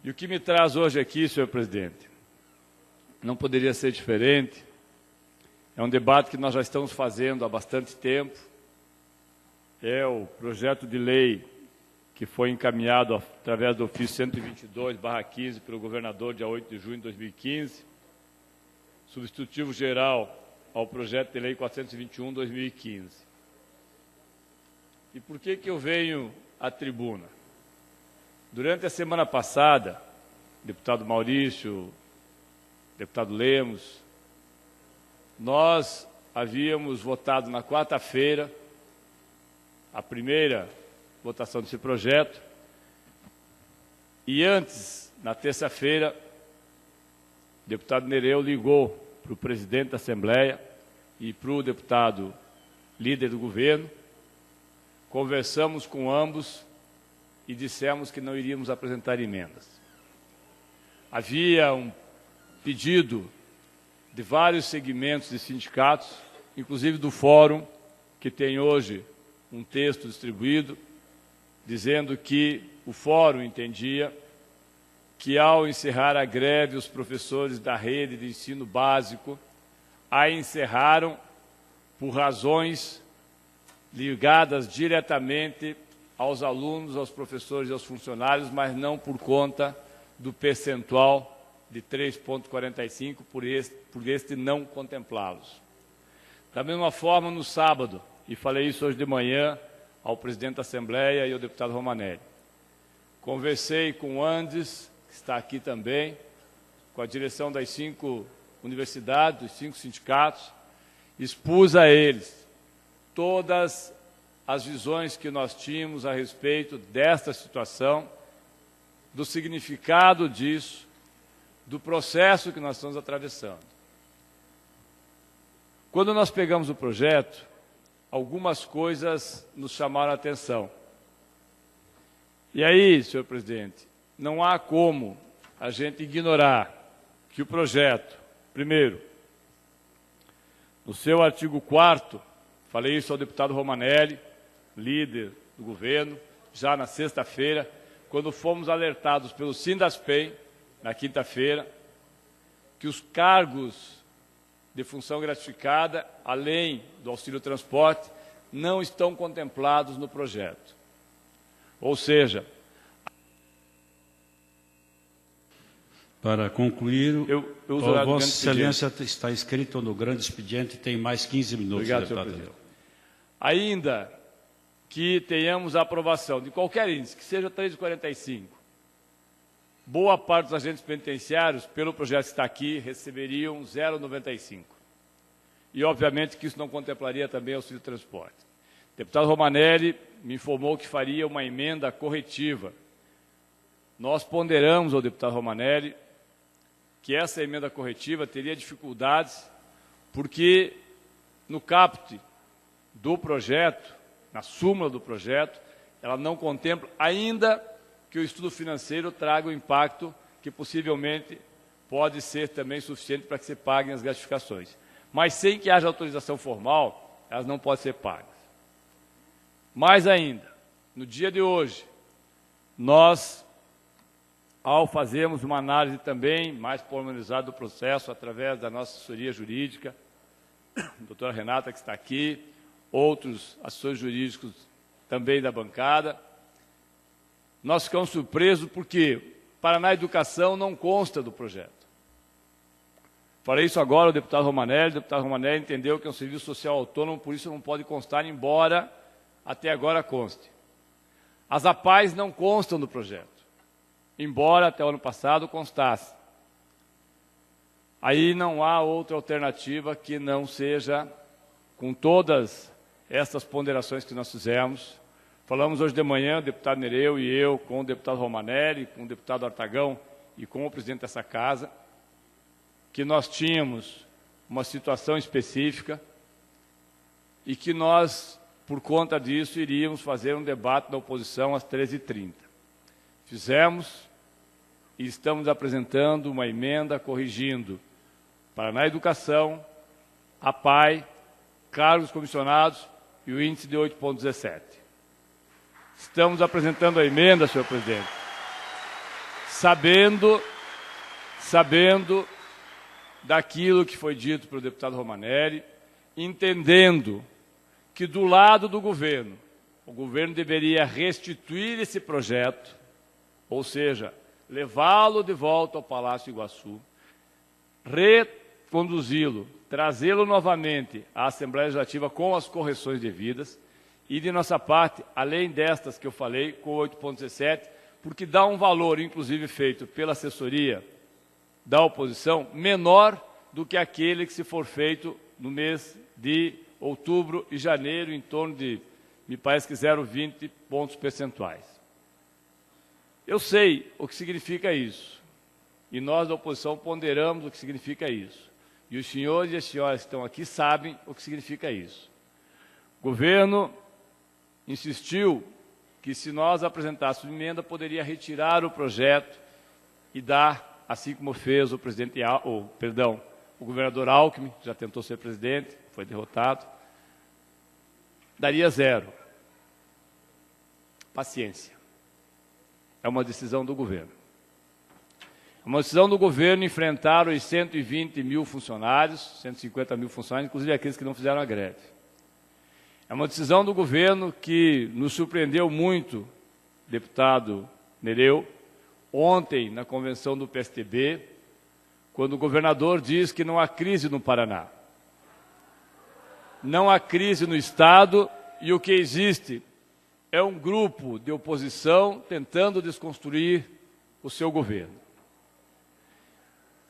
E o que me traz hoje aqui, senhor presidente, não poderia ser diferente. É um debate que nós já estamos fazendo há bastante tempo. É o projeto de lei que foi encaminhado através do ofício 122/15 pelo governador dia 8 de junho de 2015, substitutivo geral ao projeto de lei 421/2015. E por que eu venho à tribuna? Durante a semana passada, deputado Maurício, deputado Lemos, nós havíamos votado na quarta-feira a primeira votação desse projeto e antes, na terça-feira, o deputado Nereu ligou para o presidente da Assembleia e para o deputado líder do governo, conversamos com ambos e dissemos que não iríamos apresentar emendas. Havia um pedido de vários segmentos de sindicatos, inclusive do Fórum, que tem hoje um texto distribuído, dizendo que o Fórum entendia que, ao encerrar a greve, os professores da rede de ensino básico a encerraram por razões ligadas diretamente aos alunos, aos professores e aos funcionários, mas não por conta do percentual de 3,45 por este não contemplá-los. Da mesma forma, no sábado, e falei isso hoje de manhã ao presidente da Assembleia e ao deputado Romanelli, conversei com o Andes, que está aqui também, com a direção das 5 universidades, dos 5 sindicatos, expus a eles todas as visões que nós tínhamos a respeito desta situação, do significado disso, do processo que nós estamos atravessando. Quando nós pegamos o projeto, algumas coisas nos chamaram a atenção. E aí, senhor presidente, não há como a gente ignorar que o projeto, primeiro, no seu artigo 4º, falei isso ao deputado Romanelli, líder do governo, já na sexta-feira, quando fomos alertados pelo Sindaspen, na quinta-feira, que os cargos de função gratificada, além do auxílio transporte, não estão contemplados no projeto. Ou seja, para concluir, Vossa Excelência está escrito no grande expediente, tem mais 15 minutos. Obrigado, senhor presidente. Ainda que tenhamos a aprovação de qualquer índice, que seja 3,45, boa parte dos agentes penitenciários, pelo projeto que está aqui, receberiam 0,95. E, obviamente, que isso não contemplaria também auxílio transporte. O deputado Romanelli me informou que faria uma emenda corretiva. Nós ponderamos ao deputado Romanelli que essa emenda corretiva teria dificuldades, porque no caput do projeto, na súmula do projeto, ela não contempla, ainda que o estudo financeiro traga o impacto que possivelmente pode ser também suficiente para que se paguem as gratificações. Mas sem que haja autorização formal, elas não podem ser pagas. Mais ainda, no dia de hoje, nós, ao fazermos uma análise também mais pormenorizada do processo, através da nossa assessoria jurídica, a doutora Renata, que está aqui, outros assessores jurídicos também da bancada, nós ficamos surpresos porque Paraná Educação não consta do projeto. Falei isso agora ao deputado Romanelli. O deputado Romanelli entendeu que é um serviço social autônomo, por isso não pode constar, embora até agora conste. As APAES não constam do projeto, embora até o ano passado constasse. Aí não há outra alternativa que não seja, com todas essas ponderações que nós fizemos. Falamos hoje de manhã, o deputado Nereu e eu, com o deputado Romanelli, com o deputado Artagão e com o presidente dessa casa, que nós tínhamos uma situação específica e que nós, por conta disso, iríamos fazer um debate da oposição às 13h30. Fizemos e estamos apresentando uma emenda corrigindo Paraná Educação, APAE, cargos comissionados e o índice de 8,17. Estamos apresentando a emenda, senhor presidente, sabendo daquilo que foi dito pelo deputado Romanelli, entendendo que do lado do governo, o governo deveria restituir esse projeto, ou seja, levá-lo de volta ao Palácio Iguaçu, reconduzi-lo, trazê-lo novamente à Assembleia Legislativa com as correções devidas e, de nossa parte, além destas que eu falei, com 8,17, porque dá um valor, inclusive feito pela assessoria da oposição, menor do que aquele que se for feito no mês de outubro e janeiro, em torno de, me parece que 0,20 pontos percentuais. Eu sei o que significa isso, e nós da oposição ponderamos o que significa isso. E os senhores e as senhoras que estão aqui sabem o que significa isso. O governo insistiu que, se nós apresentássemos emenda, poderia retirar o projeto e dar, assim como fez o o governador Alckmin, que já tentou ser presidente, foi derrotado, daria 0. Paciência. É uma decisão do governo. É uma decisão do governo enfrentar os 120 mil funcionários, 150 mil funcionários, inclusive aqueles que não fizeram a greve. É uma decisão do governo que nos surpreendeu muito, deputado Nereu, ontem na convenção do PSTB, quando o governador diz que não há crise no Paraná. Não há crise no Estado e o que existe é um grupo de oposição tentando desconstruir o seu governo.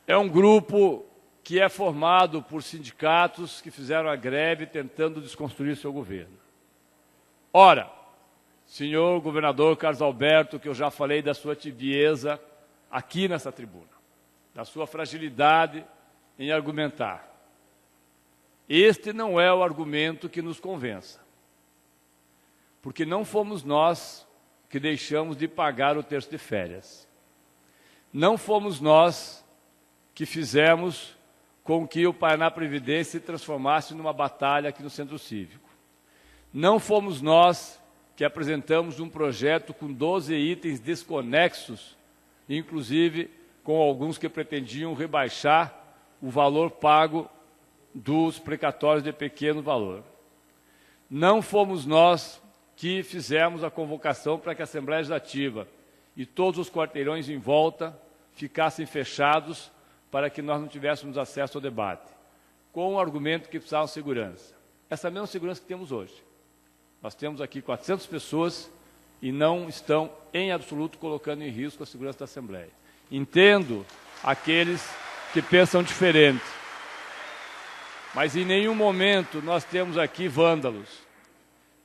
É um grupo que é formado por sindicatos que fizeram a greve tentando desconstruir o seu governo. Ora, senhor governador Carlos Alberto, que eu já falei da sua tibieza aqui nessa tribuna, da sua fragilidade em argumentar. Este não é o argumento que nos convença, porque não fomos nós que deixamos de pagar o terço de férias. Não fomos nós que fizemos com que o Paraná Previdência se transformasse numa batalha aqui no Centro Cívico. Não fomos nós que apresentamos um projeto com 12 itens desconexos, inclusive com alguns que pretendiam rebaixar o valor pago dos precatórios de pequeno valor. Não fomos nós que fizemos a convocação para que a Assembleia Legislativa e todos os quarteirões em volta ficassem fechados para que nós não tivéssemos acesso ao debate, com o argumento que precisavam de segurança. Essa mesma segurança que temos hoje. Nós temos aqui 400 pessoas e não estão, em absoluto, colocando em risco a segurança da Assembleia. Entendo aqueles que pensam diferente, mas em nenhum momento nós temos aqui vândalos.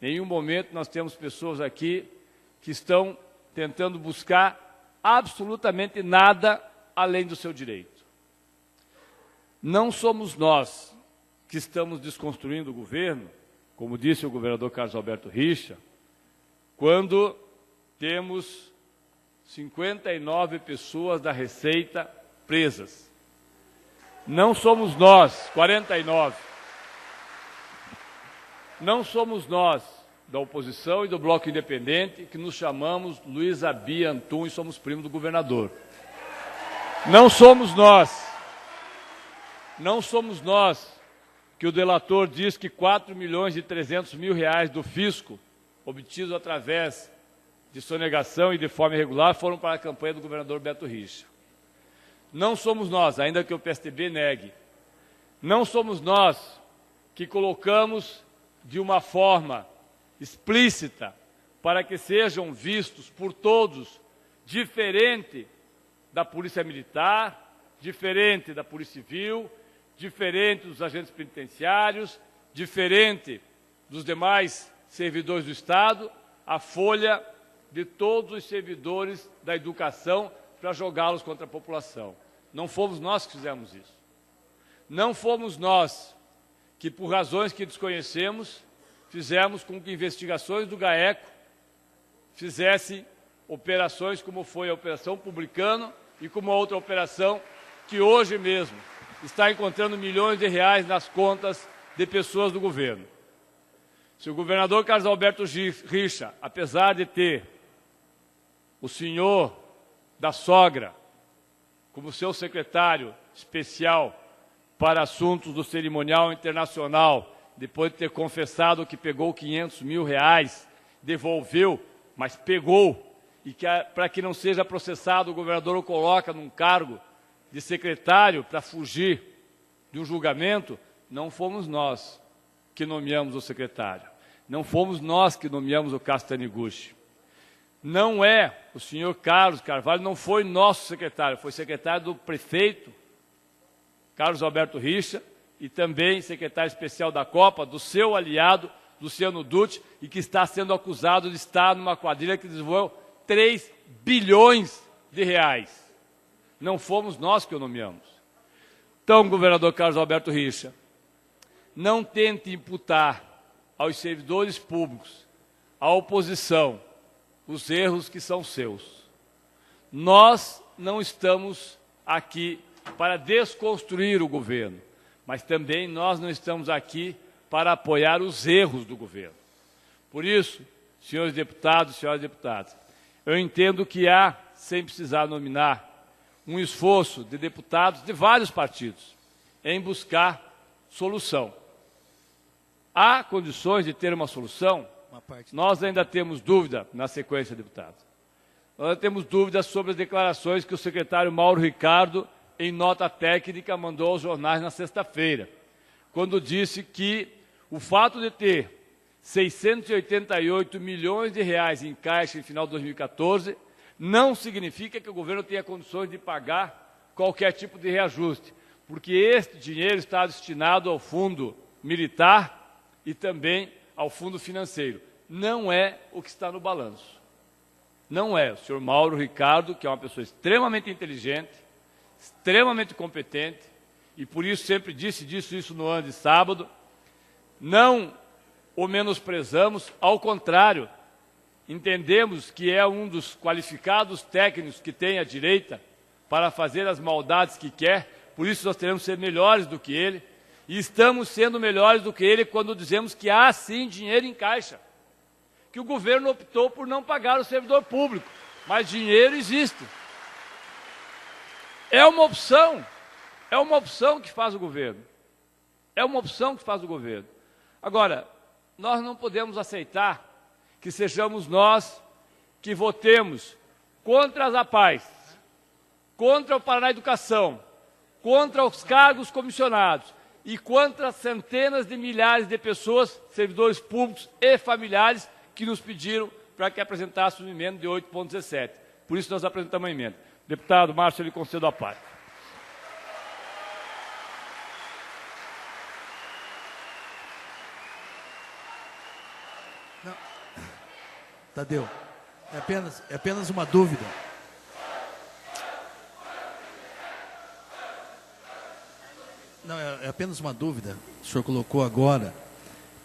Em nenhum momento nós temos pessoas aqui que estão tentando buscar absolutamente nada além do seu direito. Não somos nós que estamos desconstruindo o governo, como disse o governador Carlos Alberto Richa, quando temos 59 pessoas da Receita presas. Não somos nós, 49. Não somos nós, da oposição e do Bloco Independente, que nos chamamos Luiz Abia Antum e somos primos do governador. Não somos nós. Não somos nós que o delator diz que 4.300.000 reais do fisco, obtidos através de sonegação e de forma irregular, foram para a campanha do governador Beto Richa. Não somos nós, ainda que o PSDB negue. Não somos nós que colocamos de uma forma explícita para que sejam vistos por todos, diferente da Polícia Militar, diferente da Polícia Civil, diferente dos agentes penitenciários, diferente dos demais servidores do Estado, a folha de todos os servidores da educação para jogá-los contra a população. Não fomos nós que fizemos isso. Não fomos nós que, por razões que desconhecemos, fizemos com que investigações do GAECO fizessem operações como foi a Operação Publicano e como a outra operação que hoje mesmo está encontrando milhões de reais nas contas de pessoas do governo. Se o governador Carlos Alberto Richa, apesar de ter o senhor da sogra como seu secretário especial para assuntos do cerimonial internacional, depois de ter confessado que pegou 500 mil reais, devolveu, mas pegou, e que para que não seja processado, o governador o coloca num cargo de secretário para fugir de um julgamento, não fomos nós que nomeamos o secretário. Não fomos nós que nomeamos o Cássio Taniguchi. Não é, o senhor Carlos Carvalho não foi nosso secretário, foi secretário do prefeito Carlos Alberto Richa e também secretário especial da Copa, do seu aliado, Luciano Dutti, e que está sendo acusado de estar numa quadrilha que desenvolveu 3 bilhões de reais. Não fomos nós que o nomeamos. Então, governador Carlos Alberto Richa, não tente imputar aos servidores públicos, à oposição, os erros que são seus. Nós não estamos aqui para desconstruir o governo, mas também nós não estamos aqui para apoiar os erros do governo. Por isso, senhores deputados e senhoras deputadas, eu entendo que há, sem precisar nominar, um esforço de deputados de vários partidos em buscar solução. Há condições de ter uma solução? Nós ainda temos dúvida na sequência, deputado. Nós temos dúvidas sobre as declarações que o secretário Mauro Ricardo, em nota técnica, mandou aos jornais na sexta-feira, quando disse que o fato de ter 688 milhões de reais em caixa em final de 2014 não significa que o governo tenha condições de pagar qualquer tipo de reajuste, porque este dinheiro está destinado ao fundo militar e também ao fundo financeiro. Não é o que está no balanço. Não é. O senhor Mauro Ricardo, que é uma pessoa extremamente inteligente, extremamente competente, e por isso sempre disse isso no ano de sábado, não o menosprezamos, ao contrário, entendemos que é um dos qualificados técnicos que tem a direita para fazer as maldades que quer, por isso nós teremos que ser melhores do que ele, e estamos sendo melhores do que ele quando dizemos que há sim dinheiro em caixa, que o governo optou por não pagar o servidor público, mas dinheiro existe. É uma opção que faz o governo. É uma opção que faz o governo. Agora, nós não podemos aceitar que sejamos nós que votemos contra as APAES, contra o Paraná Educação, contra os cargos comissionados e contra centenas de milhares de pessoas, servidores públicos e familiares, que nos pediram para que apresentássemos uma emenda de 8,17. Por isso nós apresentamos a emenda. Deputado Márcio, lhe concedo a parte. Não. Tadeu, é apenas uma dúvida. Não, é apenas uma dúvida. O senhor colocou agora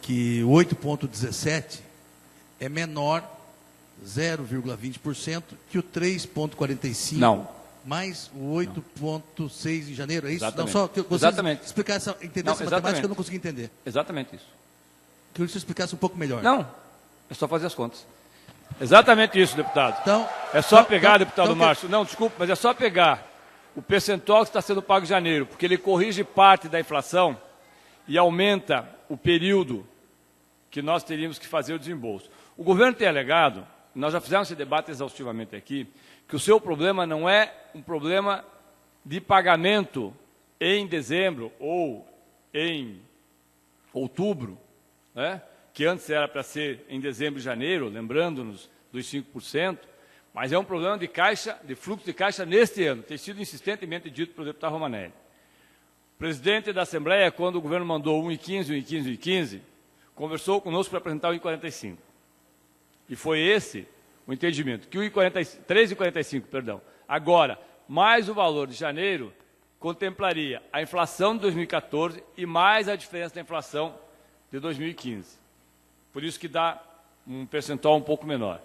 que o 8,17 é menor 0,20% que o 3,45. Não. Mais o 8,6 em janeiro, é isso? Exatamente. Não, só que eu exatamente. Explicar entender essa matemática, eu não consegui entender. Exatamente isso. Queria que você explicasse um pouco melhor. Não, é só fazer as contas. Exatamente isso, deputado. Então, é só pegar, deputado Márcio, não, desculpe, mas é só pegar o percentual que está sendo pago em janeiro, porque ele corrige parte da inflação e aumenta o período que nós teríamos que fazer o desembolso. O governo tem alegado, nós já fizemos esse debate exaustivamente aqui, que o seu problema não é um problema de pagamento em dezembro ou em outubro, né? Que antes era para ser em dezembro e janeiro, lembrando-nos dos 5%, mas é um problema de caixa, de fluxo de caixa neste ano, tem sido insistentemente dito pelo deputado Romanelli. O presidente da Assembleia, quando o governo mandou 1,15, 1,15, 1,15, conversou conosco para apresentar o 1,45. E foi esse o entendimento, que o 3,45, perdão, agora, mais o valor de janeiro, contemplaria a inflação de 2014 e mais a diferença da inflação de 2015. Por isso que dá um percentual um pouco menor.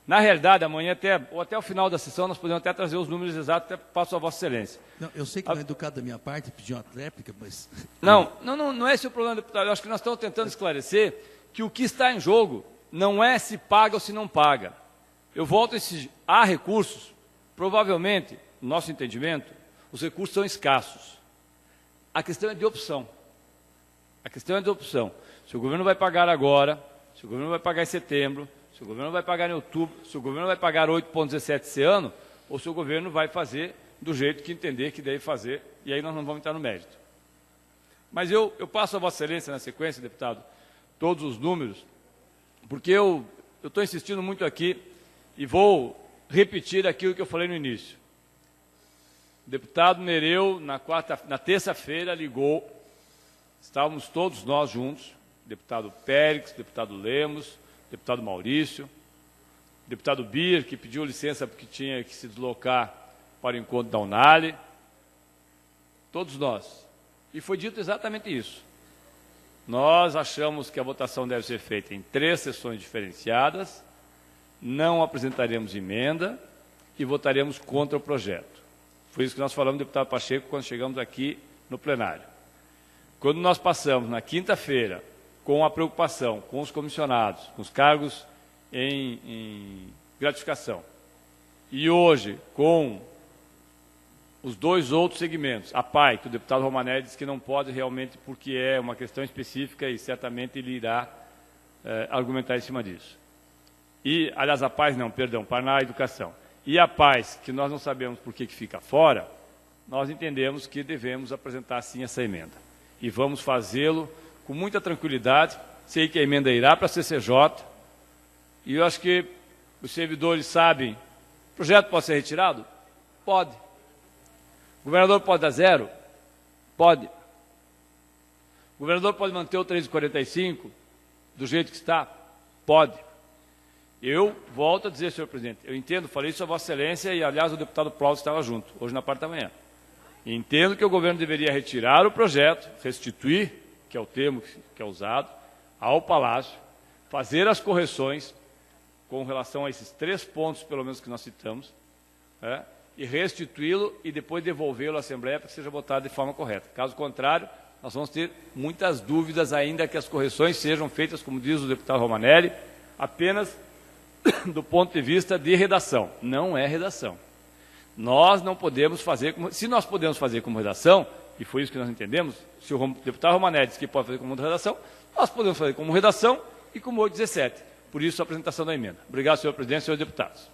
Na realidade, amanhã ou até o final da sessão, nós podemos até trazer os números exatos, até passo a Vossa Excelência. Não, eu sei que não é educado da minha parte pedir uma réplica, mas... Não é esse o problema, deputado. Eu acho que nós estamos tentando esclarecer que o que está em jogo não é se paga ou se não paga. Eu volto a exigir, há recursos Provavelmente, no nosso entendimento, os recursos são escassos. A questão é de opção. A questão é de opção. Se o governo vai pagar agora, se o governo vai pagar em setembro, se o governo vai pagar em outubro, se o governo vai pagar 8,17 esse ano, ou se o governo vai fazer do jeito que entender que deve fazer, e aí nós não vamos entrar no mérito. Mas eu passo a Vossa Excelência, na sequência, deputado, todos os números, porque eu estou insistindo muito aqui e vou repetir aquilo que eu falei no início. O deputado Nereu, na terça-feira, ligou, estávamos todos nós juntos, deputado Périx, deputado Lemos, deputado Maurício, deputado Bier, que pediu licença porque tinha que se deslocar para o encontro da Unale, todos nós. E foi dito exatamente isso. Nós achamos que a votação deve ser feita em 3 sessões diferenciadas, não apresentaremos emenda e votaremos contra o projeto. Foi isso que nós falamos, deputado Pacheco, quando chegamos aqui no plenário. Quando nós passamos na quinta-feira, com a preocupação com os comissionados, com os cargos em gratificação, e hoje com os 2 outros segmentos, a PAI, que o deputado Romanelli disse que não pode realmente, porque é uma questão específica e certamente ele irá argumentar em cima disso. E, aliás, a PAI não, perdão, para a educação. E a PAI, que nós não sabemos por que fica fora, nós entendemos que devemos apresentar sim essa emenda. E vamos fazê-lo com muita tranquilidade. Sei que a emenda irá para a CCJ, e eu acho que os servidores sabem, o projeto pode ser retirado? Pode. O governador pode dar 0? Pode. O governador pode manter o 3,45 do jeito que está? Pode. Eu volto a dizer, senhor presidente, eu entendo, falei isso a Vossa Excelência e, aliás, o deputado Plauto estava junto, hoje na parte da manhã. Entendo que o governo deveria retirar o projeto, restituir, que é o termo que é usado, ao Palácio, fazer as correções com relação a esses 3 pontos, pelo menos, que nós citamos, e restituí-lo e depois devolvê-lo à Assembleia para que seja votado de forma correta. Caso contrário, nós vamos ter muitas dúvidas ainda que as correções sejam feitas, como diz o deputado Romanelli, apenas do ponto de vista de redação. Não é redação. Nós não podemos fazer, se nós podemos fazer como redação, e foi isso que nós entendemos, se o deputado Romanelli disse que pode fazer como redação, nós podemos fazer como redação e como 817. Por isso, a apresentação da emenda. Obrigado, senhor presidente e senhores deputados.